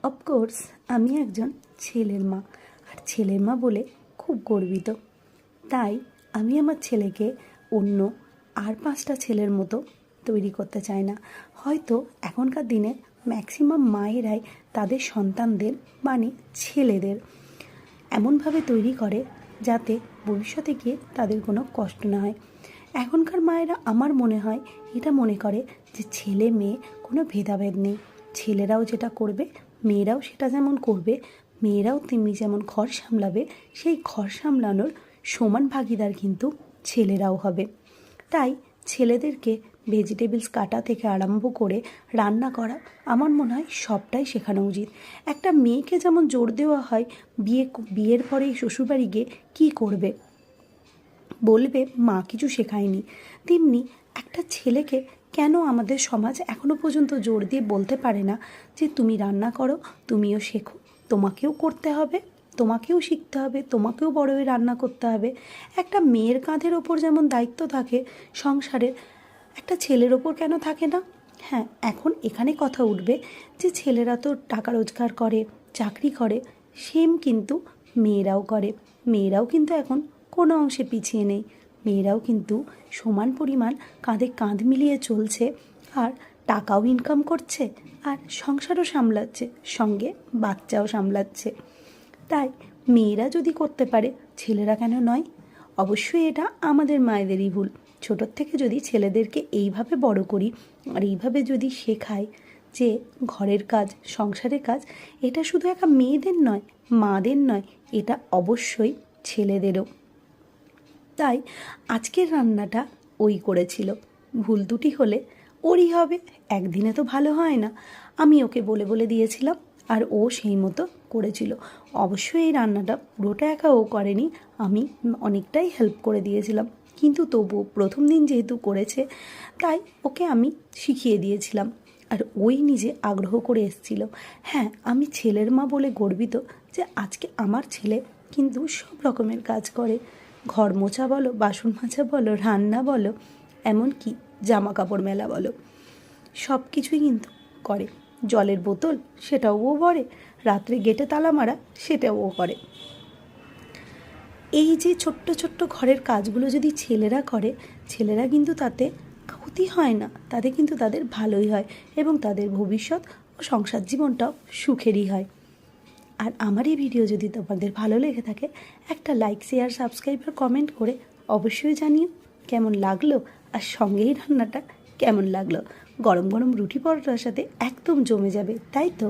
Of course আমি একজন ছেলের মা, আর ছেলের মা বলে খুব গর্বিত। তাই আমি আমার ছেলেকে অন্য আর 5টা ছেলের মতো তৈরি করতে চাই না। হয়তো এখনকার দিনে ম্যাক্সিমাম মায়েরাই তাদের সন্তানদের মানে ছেলেদের এমনভাবে তৈরি করে যাতে ভবিষ্যতে গিয়ে তাদের কোনো কষ্ট না হয়। এখনকার মায়েরা আমার মনে হয় এটা মনে করে যে ছেলে মেয়ে কোনো ভেদাভেদ নেই, ছেলেরাও যেটা করবে মেয়েরাও সেটা যেমন করবে, মেয়েরাও তেমনি যেমন ঘর সামলাবে সেই ঘর সামলানোর সমান ভাগিদার কিন্তু ছেলেরাও হবে। তাই ছেলেদেরকে ভেজিটেবলস কাটা থেকে আরম্ভ করে রান্না করা আমার মনে হয় সবটাই শেখানো উচিত। একটা মেয়েকে যেমন জোর দেওয়া হয় বিয়ের পরেই শ্বশুরবাড়ি গিয়ে কী করবে বলবে মা কিছু শেখায়নি, তেমনি একটা ছেলেকে কেন আমাদের সমাজ এখনও পর্যন্ত জোর দিয়ে বলতে পারে না যে তুমি রান্না করো, তুমিও শেখো, তোমাকেও করতে হবে, তোমাকেও শিখতে হবে, তোমাকেও বড় হয়ে রান্না করতে হবে। একটা মেয়ের কাঁধের ওপর যেমন দায়িত্ব থাকে সংসারের, একটা ছেলের ওপর কেন থাকে না? হ্যাঁ, এখন এখানে কথা উঠবে যে ছেলেরা তো টাকা রোজগার করে, চাকরি করে, সেম কিন্তু মেয়েরাও করে। মেয়েরাও কিন্তু এখন কোনো অংশে পিছিয়ে নেই, মেয়েরাও কিন্তু সমান পরিমাণ কাঁধে কাঁধ মিলিয়ে চলছে, আর টাকাও ইনকাম করছে, আর সংসারও সামলাচ্ছে, সঙ্গে বাচ্চাও সামলাচ্ছে। তাই মেয়েরা যদি করতে পারে, ছেলেরা কেন নয়? অবশ্যই এটা আমাদের মায়েদেরই ভুল। ছোটোর থেকে যদি ছেলেদেরকে এইভাবে বড় করি আর এইভাবে যদি শেখাই যে ঘরের কাজ, সংসারের কাজ এটা শুধু একা মেয়েদের নয়, মাদের নয়, এটা অবশ্যই ছেলেদেরও। তাই আজকের রান্নাটা ওই করেছিল, ভুল দুটি হলে ওরই হবে, একদিনে তো ভালো হয় না। আমি ওকে বলে বলে দিয়েছিলাম আর ও সেই মতো করেছিল। অবশ্যই এই রান্নাটা পুরোটা একা ও করেনি, আমি অনেকটাই হেল্প করে দিয়েছিলাম, কিন্তু তবু প্রথম দিন যেহেতু করেছে তাই ওকে আমি শিখিয়ে দিয়েছিলাম, আর ওই নিজে আগ্রহ করে এসেছিল। হ্যাঁ, আমি ছেলের মা বলে গর্বিত যে আজকে আমার ছেলে কিন্তু সব রকমের কাজ করে, ঘর মোছা বলো, বাসন মাজা বলো, রান্না বলো, এমনকি জামা কাপড় মেলা বলো, সব কিছুই কিন্তু করে। জলের বোতল সেটাও ও ভরে, রাত্রে গেটে তালা মারা সেটাও ও করে। এই যে ছোট্ট ছোট্ট ঘরের কাজগুলো যদি ছেলেরা করে, ছেলেরা কিন্তু তাতে ক্ষতি হয় না, তাতে কিন্তু তাদের ভালোই হয় এবং তাদের ভবিষ্যৎ ও সংসার জীবনটাও সুখেরই হয়। আর আমার এই ভিডিও যদি তোমাদের ভালো লেগে থাকে, একটা লাইক, শেয়ার, সাবস্ক্রাইব আর কমেন্ট করে অবশ্যই জানিও কেমন লাগলো, আর সঙ্গেই রান্নাটা কেমন লাগলো। গরম গরম রুটি পরোটার সাথে একদম জমে যাবে, তাই তো?